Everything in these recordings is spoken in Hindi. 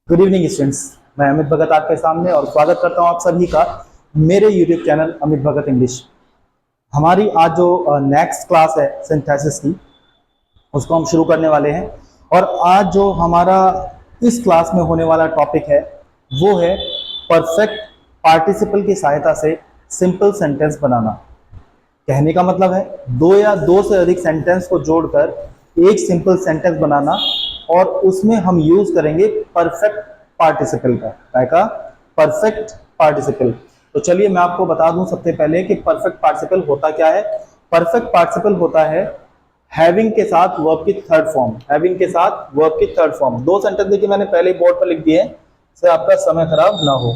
Good evening students. मैं अमित भगत आपके सामने और स्वागत करता हूं आप सभी का मेरे यूट्यूब चैनल अमित भगत इंग्लिश। हमारी आज जो नेक्स्ट क्लास है सिंथेसिस की, उसको हम शुरू करने वाले हैं। और आज जो हमारा इस क्लास में होने वाला टॉपिक है वो है परफेक्ट पार्टिसिपल की सहायता से सिंपल सेंटेंस बनाना। कहने का मतलब है दो या दो से अधिक सेंटेंस को जोड़कर एक सिंपल सेंटेंस बनाना, और उसमें हम यूज करेंगे परफेक्ट पार्टिसिपल का परफेक्ट पार्टिसिपल। तो चलिए मैं आपको बता दूं सबसे पहले कि परफेक्ट पार्टिसिपल होता क्या है। परफेक्ट पार्टिसिपल होता है हैविंग के साथ वर्ब की थर्ड फॉर्म। हैविंग के साथ वर्ब की थर्ड फॉर्म। दो सेंटेंस देखिए मैंने पहले ही बोर्ड पर लिख दिए हैं, इससे आपका समय खराब ना हो।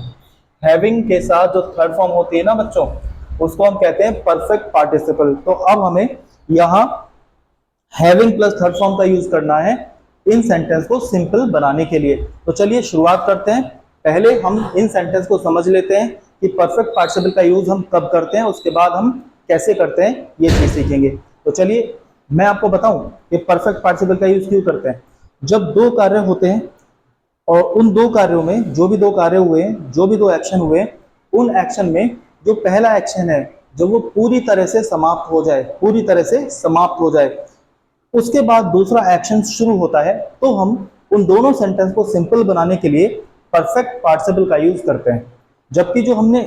हैविंग के साथ जो थर्ड फॉर्म होती है ना बच्चों, उसको हम कहते हैं परफेक्ट पार्टिसिपल। तो अब हमें यहाँ हैविंग प्लस थर्ड फॉर्म का यूज करना है इन सेंटेंस को सिंपल बनाने के लिए। तो चलिए शुरुआत करते हैं। पहले हम इन सेंटेंस को समझ लेते हैं कि परफेक्ट पार्टिसिपल का यूज हम कब करते हैं, उसके बाद हम कैसे करते हैं ये चीज सीखेंगे। तो चलिए मैं आपको बताऊं कि परफेक्ट पार्टिसिपल का यूज क्यों करते हैं। जब दो कार्य होते हैं और उन दो कार्यों में जो भी दो कार्य हुए, जो भी दो एक्शन हुए, उन एक्शन में जो पहला एक्शन है जब वो पूरी तरह से समाप्त हो जाए, पूरी तरह से समाप्त हो जाए, उसके बाद दूसरा एक्शन शुरू होता है, तो हम उन दोनों सेंटेंस को सिंपल बनाने के लिए परफेक्ट पार्टिसिपल का यूज करते हैं। जबकि जो हमने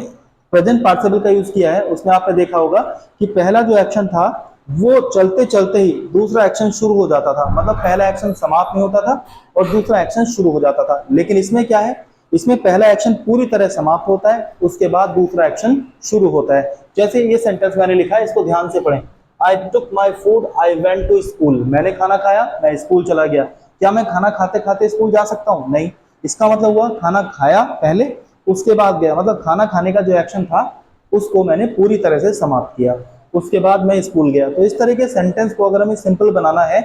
प्रेजेंट पार्टिसिपल का यूज किया है उसमें आपने देखा होगा कि पहला जो एक्शन था वो चलते चलते ही दूसरा एक्शन शुरू हो जाता था, मतलब पहला एक्शन समाप्त नहीं होता था और दूसरा एक्शन शुरू हो जाता था। लेकिन इसमें क्या है, इसमें पहला एक्शन पूरी तरह समाप्त होता है, उसके बाद दूसरा एक्शन शुरू होता है। जैसे ये सेंटेंस मैंने लिखा है, इसको ध्यान से पढ़ें। I took my food, I went to school। मैंने खाना खाया, मैं स्कूल चला गया। क्या मैं खाना खाते खाते स्कूल जा सकता हूँ? नहीं। इसका मतलब हुआ खाना खाया पहले, उसके बाद गया, मतलब खाना खाने का जो एक्शन था उसको मैंने पूरी तरह से समाप्त किया, उसके बाद मैं स्कूल गया। तो इस तरह के सेंटेंस को अगर हमें सिंपल बनाना है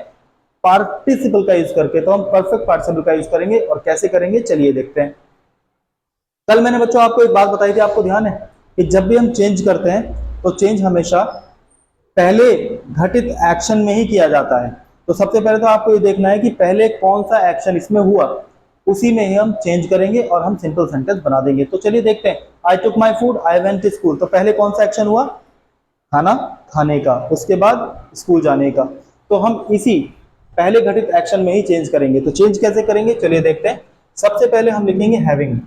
पार्टिसिपल का यूज करके, तो हम परफेक्ट पार्टिसिपल का यूज करेंगे। और कैसे करेंगे चलिए देखते हैं। कल मैंने बच्चों आपको एक बात बताई थी, आपको ध्यान है कि जब भी हम चेंज करते हैं तो चेंज हमेशा पहले घटित एक्शन में ही किया जाता है। तो सबसे पहले तो आपको ये देखना है कि पहले कौन सा एक्शन इसमें हुआ, उसी में ही हम चेंज करेंगे और हम सिंपल सेंटेंस बना देंगे। तो चलिए देखते हैं। I took my food, I went to school. तो पहले कौन सा एक्शन हुआ? खाना खाने का, उसके बाद स्कूल जाने का। तो हम इसी पहले घटित एक्शन में ही चेंज करेंगे। तो चेंज कैसे करेंगे चलिए देखते हैं। सबसे पहले हम लिखेंगे हैविंग,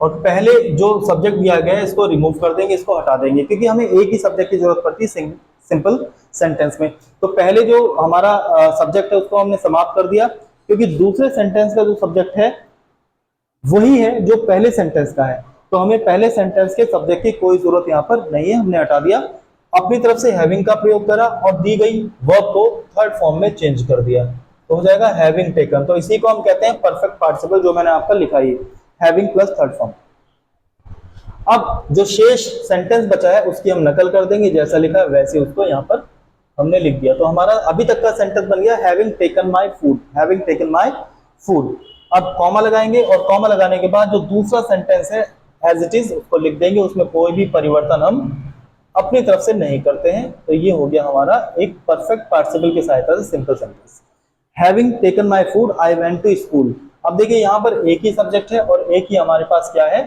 और पहले जो सब्जेक्ट दिया गया है इसको रिमूव कर देंगे, इसको हटा देंगे, क्योंकि हमें एक ही सब्जेक्ट की जरूरत पड़ती है सिंपल सेंटेंस में। तो पहले जो हमारा सब्जेक्ट है उसको हमने समाप्त कर दिया, क्योंकि दूसरे सेंटेंस का जो सब्जेक्ट है वही है जो पहले सेंटेंस का है। तो हमें पहले सेंटेंस के सब्जेक्ट की कोई जरूरत यहाँ पर नहीं है, हमने हटा दिया। अपनी तरफ से हैविंग का प्रयोग करा और दी गई वर्ब को थर्ड फॉर्म में चेंज कर दिया, तो हो जाएगा हैविंग टेकन। तो इसी को हम कहते हैं परफेक्ट पार्टिसिपल, जो मैंने आपका लिखा है हैविंग प्लस थर्ड फॉर्म। अब जो शेष सेंटेंस बचा है उसकी हम नकल कर देंगे, जैसा लिखा है वैसे उसको यहाँ पर हमने लिख दिया। तो हमारा अभी तक का सेंटेंस बन गया having taken my food, having taken my food. अब कॉमा लगाएंगे और कॉमा लगाने के बाद जो दूसरा सेंटेंस है एज इट इज उसको लिख देंगे, उसमें कोई भी परिवर्तन हम अपनी तरफ से नहीं करते हैं। तो ये हो गया हमारा एक परफेक्ट पार्टिसिपल की सहायता से simple sentence. Having taken my food I went to school. अब देखिए यहाँ पर एक ही सब्जेक्ट है और एक ही हमारे पास क्या है,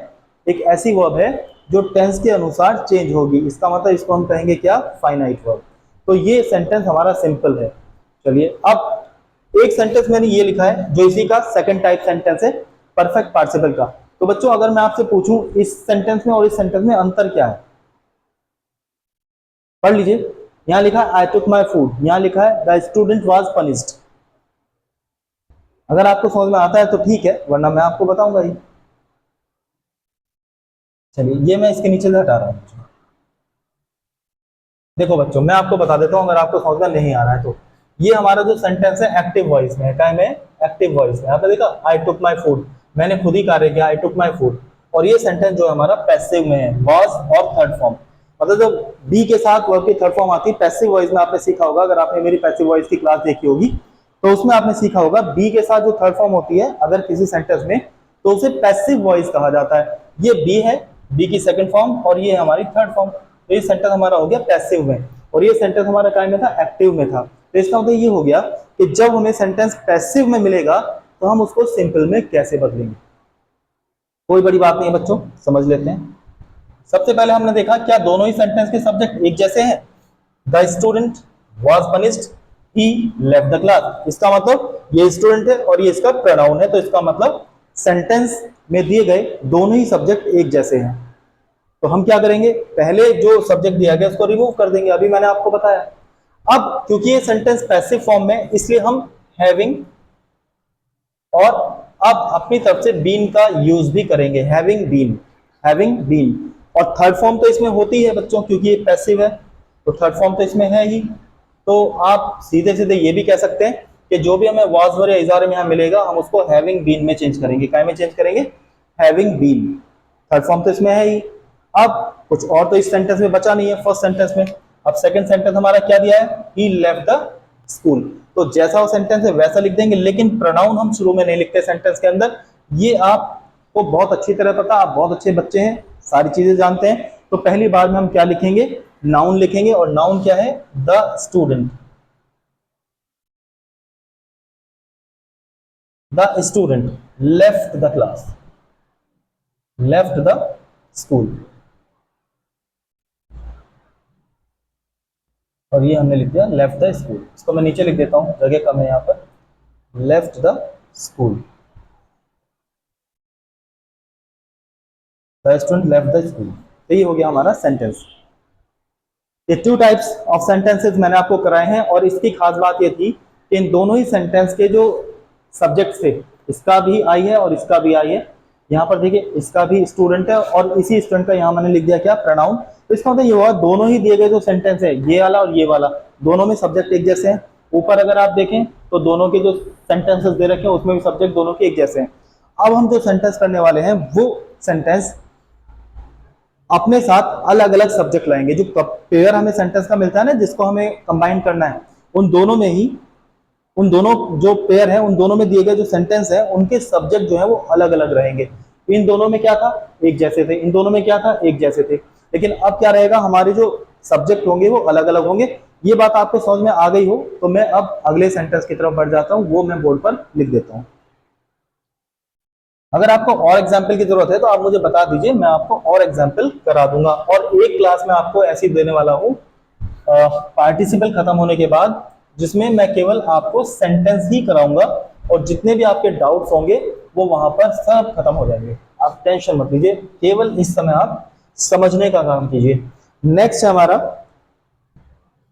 एक ऐसी वर्ब है जो टेंस के अनुसार चेंज होगी। इसका मतलब इसको हम कहेंगे क्या, फाइनाइट वर्ब। तो ये सेंटेंस हमारा सिंपल है। चलिए अब एक सेंटेंस मैंने ये लिखा है जो इसी का सेकंड टाइप सेंटेंस है परफेक्ट पार्टिसिपल का। तो बच्चों अगर मैं आपसे पूछूं इस सेंटेंस में और इस सेंटेंस में अंतर क्या है, पढ़ लीजिए। यहां लिखा है आई टुक माई फूड, यहां लिखा है द स्टूडेंट वाज पनिश्ड। अगर आपको समझ में आता है तो ठीक है, वरना मैं आपको बताऊंगा ही। चलिए ये मैं इसके नीचे से हटा रहा हूं। देखो बच्चों मैं आपको बता देता हूं, अगर आपको समझ में नहीं आ रहा है तो ये हमारा जो सेंटेंस है एक्टिव वॉइस में है। क्या में? एक्टिव वॉइस में। आपने देखा आई टुक माई फूड, मैंने खुद ही कार्य किया, आई टुक माई फूड। और ये सेंटेंस जो हमारा पैसिव में है, वॉज और थर्ड फॉर्म। मतलब जो बी के साथ वर्ब की थर्ड फॉर्म आती है पैसिव वॉइस में, आपने सीखा होगा, अगर आपने मेरी पैसिव वॉइस की क्लास देखी होगी तो उसमें आपने सीखा होगा बी के साथ जो थर्ड फॉर्म होती है अगर किसी सेंटेंस में, तो उसे पैसिव वॉइस कहा जाता है। ये बी है, बी की सेकंड फॉर्म, और ये हमारी थर्ड फॉर्म। तो ये सेंटेंस हमारा हो गया पैसिव में, और ये सेंटेंस हमारा काय में था, एक्टिव में था। तो इसका मतलब ये हो गया कि जब हमें सेंटेंस पैसिव में मिलेगा तो हम उसको सिंपल में कैसे बदलेंगे। कोई बड़ी बात नहीं है बच्चों, समझ लेते हैं। सबसे पहले हमने देखा क्या दोनों ही सेंटेंस के सब्जेक्ट एक जैसे हैं। The student was punished, he left the class. इसका मतलब ये स्टूडेंट है और ये इसका प्रोनाउन है, तो इसका मतलब सेंटेंस में दिए गए दोनों ही सब्जेक्ट एक जैसे हैं। तो हम क्या करेंगे, पहले जो सब्जेक्ट दिया गया उसको रिमूव कर देंगे, अभी मैंने आपको बताया। अब क्योंकि ये सेंटेंस पैसिव फॉर्म में, इसलिए हम हैविंग और अब अपनी तरफ से बीन का यूज भी करेंगे, हैविंग बीन, हैविंग बीन। और थर्ड फॉर्म तो इसमें होती है बच्चों, क्योंकि ये पैसिव है, तो थर्ड फॉर्म तो इसमें है ही। तो आप सीधे सीधे ये भी कह सकते हैं कि जो भी हमें वाज वर या इजार में यहां मिलेगा, हम उसको हैविंग बीन में चेंज करेंगे। क्या में चेंज करेंगे, हैविंग बीन। थर्ड फॉर्म तो इसमें है ही। अब कुछ और तो इस सेंटेंस में बचा नहीं है, फर्स्ट सेंटेंस में। अब सेकंड सेंटेंस हमारा क्या दिया है, ही लेफ्ट द स्कूल। तो जैसा वो सेंटेंस है वैसा लिख देंगे, लेकिन प्रोनाउन हम शुरू में नहीं लिखते सेंटेंस के अंदर। ये आपको बहुत अच्छी तरह पता, आप बहुत अच्छे बच्चे हैं, सारी चीजें जानते हैं। तो पहली बार में हम क्या लिखेंगे, नाउन लिखेंगे, और नाउन क्या है, the student. The student left the class, left the school. और ये हमने लिख दिया लेफ्ट द स्कूल। इसको मैं नीचे लिख देता हूं, जगह कम है यहां पर। Left the school, the student left the school. तो ये हो गया हमारा सेंटेंस। ये टू टाइप्स ऑफ सेंटेंसेस मैंने आपको कराए हैं, और इसकी खास बात ये थी कि इन दोनों ही सेंटेंस के जो सब्जेक्ट थे, इसका भी आई है और इसका भी आई है। यहाँ पर देखिए इसका भी स्टूडेंट है, और इसी स्टूडेंट का यहाँ मैंने लिख दिया क्या, प्रोनाउन। तो इसका मतलब ये हुआ दोनों ही दिए गए जो सेंटेंस है, ये वाला और ये वाला, दोनों में सब्जेक्ट एक जैसे हैं। ऊपर अगर आप देखें तो दोनों के जो सेंटेंसेस दे रखे हैं उसमें भी सब्जेक्ट दोनों के एक जैसे हैं। अब हम जो सेंटेंस करने वाले हैं वो सेंटेंस अपने साथ अलग अलग सब्जेक्ट लाएंगे। जो पेयर हमें सेंटेंस का मिलता है ना, जिसको हमें कंबाइन करना है, उन दोनों में ही, उन दोनों जो पेयर है, उन दोनों में दिए गए जो सेंटेंस है, उनके सब्जेक्ट जो है वो अलग अलग रहेंगे। इन दोनों में क्या था, एक जैसे थे। इन दोनों में क्या था, एक जैसे थे। लेकिन अब क्या रहेगा, हमारे जो सब्जेक्ट होंगे वो अलग अलग होंगे। ये बात आपको समझ में आ गई हो तो मैं अब अगले सेंटेंस की तरफ बढ़ जाता हूं, वो मैं बोर्ड पर लिख देता हूं। अगर आपको और एग्जाम्पल की जरूरत है तो आप मुझे बता दीजिए, मैं आपको और एग्जाम्पल करा दूंगा। और एक क्लास में आपको ऐसी देने वाला हूं पार्टिसिपल खत्म होने के बाद, जिसमें मैं केवल आपको सेंटेंस ही कराऊंगा, और जितने भी आपके डाउट्स होंगे वो वहां पर सब खत्म हो जाएंगे। आप टेंशन मत लीजिए, केवल इस समय आप समझने का काम कीजिए। नेक्स्ट है हमारा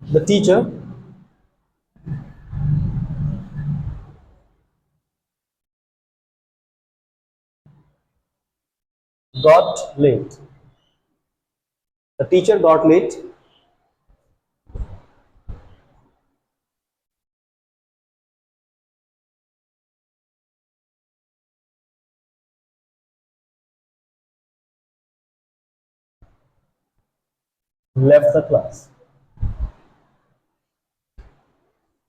the teacher got late. The teacher got late. Left the class.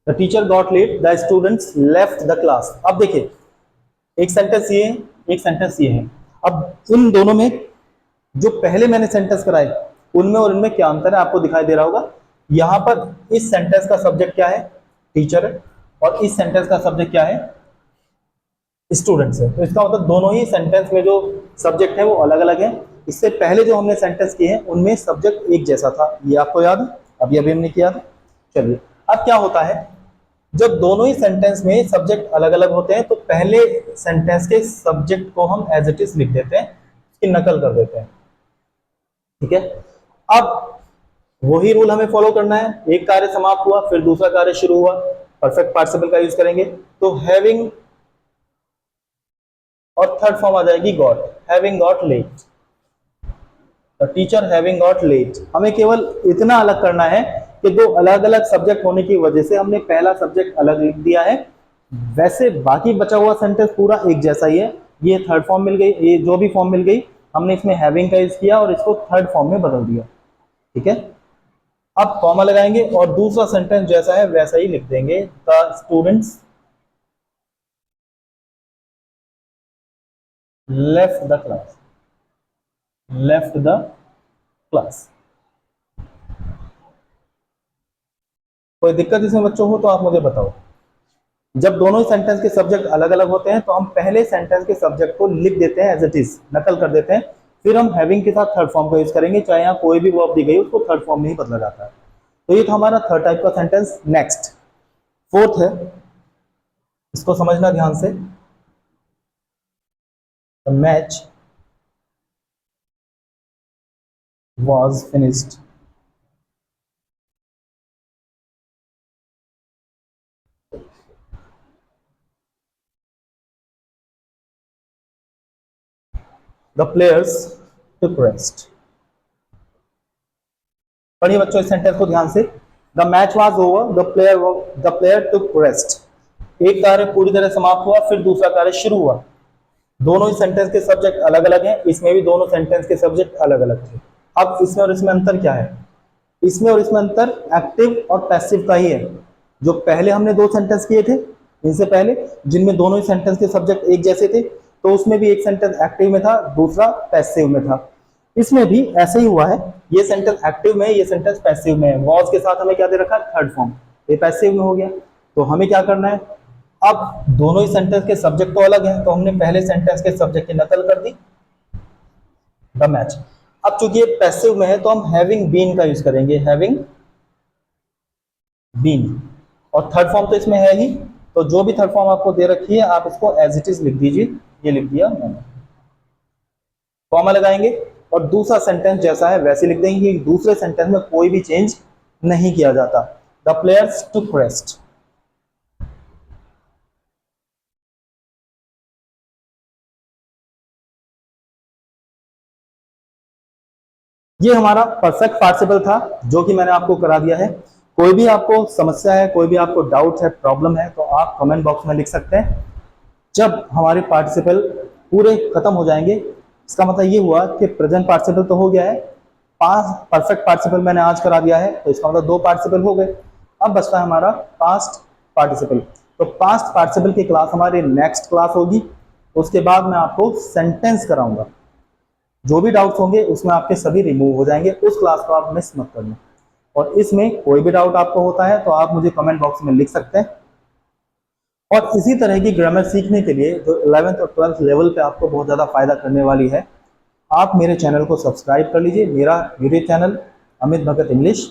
The teacher got late, the students left the class. अब देखिए एक सेंटेंस ये है, एक सेंटेंस ये है। अब उन दोनों में जो पहले मैंने सेंटेंस कराए, उनमें और इनमें क्या अंतर है आपको दिखाई दे रहा होगा। यहां पर इस सेंटेंस का सब्जेक्ट क्या है, टीचर है, और इस सेंटेंस का सब्जेक्ट क्या है, स्टूडेंट्स है। तो इसका मतलब दोनों ही सेंटेंस में जो सब्जेक्ट है वो अलग अलग है। इससे पहले जो हमने सेंटेंस किए हैं उनमें सब्जेक्ट एक जैसा था, ये आपको याद है, अभी अभी हमने किया था। चलिए अब क्या होता है, जब दोनों ही सेंटेंस में सब्जेक्ट अलग अलग होते हैं तो पहले सेंटेंस के सब्जेक्ट को हम एज इट इज लिख देते हैं, उसकी नकल कर देते हैं। ठीक है, अब वही रूल हमें फॉलो करना है। एक कार्य समाप्त हुआ, फिर दूसरा कार्य शुरू हुआ, परफेक्ट पार्टिसिपल का यूज करेंगे। तो हैविंग और थर्ड फॉर्म आ जाएगी got, having got late. Teacher having got late. हमें केवल इतना अलग करना है कि दो अलग अलग सब्जेक्ट होने की वजह से हमने पहला सब्जेक्ट अलग लिख दिया है, वैसे बाकी बचा हुआ सेंटेंस पूरा एक जैसा ही है। ये थर्ड फॉर्म मिल गई, ये जो भी फॉर्म मिल गई हमने इसमें हैविंग का यूज किया और इसको थर्ड फॉर्म में बदल दिया। ठीक है, अब कॉमा लगाएंगे और दूसरा सेंटेंस जैसा है वैसा ही लिख देंगे, the students left the class, left the class. कोई दिक्कत इसमें बच्चों हो तो आप मुझे बताओ। जब दोनों ही सेंटेंस के सब्जेक्ट अलग अलग होते हैं तो हम पहले सेंटेंस के सब्जेक्ट को लिख देते हैं एज इट इज, नकल कर देते हैं, फिर हम हैविंग के साथ थर्ड फॉर्म का यूज करेंगे, चाहे यहाँ कोई भी वर्ब दी गई उसको थर्ड फॉर्म में ही बदला जाता है। तो ये था हमारा थर्ड टाइप का सेंटेंस। नेक्स्ट फोर्थ है, इसको समझना ध्यान से। The match was finished. The players took rest. पढ़िए बच्चों इस सेंटेंस को ध्यान से। The match was over, the player took rest. एक कार्य पूरी तरह समाप्त हुआ, फिर दूसरा कार्य शुरू हुआ। दोनों ही सेंटेंस के सब्जेक्ट अलग अलग हैं, इसमें भी दोनों सेंटेंस के सब्जेक्ट अलग अलग थे। अब इसमें और इसमें अंतर क्या है? इसमें और इसमें अंतर एक्टिव और पैसिव का ही है। जो पहले हमने दो सेंटेंस किए थे इनसे पहले, जिनमें दोनों ही सेंटेंस के सब्जेक्ट एक जैसे थे, तो उसमें भी एक सेंटेंस एक्टिव में था, दूसरा पैसिव में था। इसमें भी ऐसे ही हुआ है, ये सेंटेंस एक्टिव में है, ये सेंटेंस पैसिव में है। वॉज के साथ हमें क्या दे रखा है? Third form. ये पैसिव में हो गया। तो हमें क्या करना है? अब दोनों ही सेंटेंस के सब्जेक्ट तो अलग हैं, तो हमने पहले सेंटेंस के सब्जेक्ट की नकल कर दी, द मैच। अब चूंकि ये पैसिव में है तो हम हैविंग बीन का यूज करेंगे, हैविंग बीन। और थर्ड फॉर्म तो इसमें है ही, तो जो भी थर्ड फॉर्म आपको दे रखी है आप इसको एज इट इज लिख दीजिए। ये लिख दिया मैंने, कॉमा लगाएंगे और दूसरा सेंटेंस जैसा है वैसे लिख देंगे कि दूसरे सेंटेंस में कोई भी चेंज नहीं किया जाता। The players took rest. ये हमारा परफेक्ट पार्टिसिपल था जो कि मैंने आपको करा दिया है। कोई भी आपको समस्या है, कोई भी आपको डाउट है, प्रॉब्लम है, तो आप कमेंट बॉक्स में लिख सकते हैं। जब हमारे पार्टिसिपल पूरे खत्म हो जाएंगे, इसका मतलब ये हुआ कि प्रेजेंट पार्टिसिपल तो हो गया है, पास्ट परफेक्ट पार्टिसिपल मैंने आज करा दिया है, तो इसका मतलब दो पार्टिसिपल हो गए। अब बचता है हमारा पास्ट पार्टिसिपल। तो पास्ट पार्टिसिपल की क्लास हमारी नेक्स्ट क्लास होगी। उसके बाद मैं आपको सेंटेंस कराऊंगा। जो भी डाउट्स होंगे उसमें आपके सभी रिमूव हो जाएंगे। उस क्लास को आप मिस मत करना। और इसमें कोई भी डाउट आपको होता है तो आप मुझे कमेंट बॉक्स में लिख सकते हैं। और इसी तरह की ग्रामर सीखने के लिए जो 11th और 12th लेवल पे आपको बहुत ज़्यादा फायदा करने वाली है, आप मेरे चैनल को सब्सक्राइब कर लीजिए, मेरा यूट्यूब चैनल अमित भगत इंग्लिश।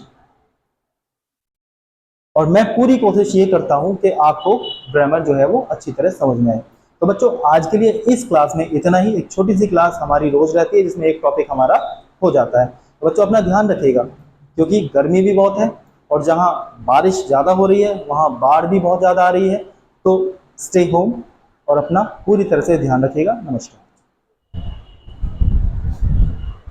और मैं पूरी कोशिश ये करता हूँ कि आपको ग्रामर जो है वो अच्छी तरह समझ में आए। तो बच्चों आज के लिए इस क्लास में इतना ही। एक छोटी सी क्लास हमारी रोज रहती है जिसमें एक टॉपिक हमारा हो जाता है। तो बच्चों अपना ध्यान रखिएगा, क्योंकि गर्मी भी बहुत है और जहाँ बारिश ज़्यादा हो रही है वहाँ बाढ़ भी बहुत ज़्यादा आ रही है। तो स्टे होम और अपना पूरी तरह से ध्यान रखिएगा। नमस्कार।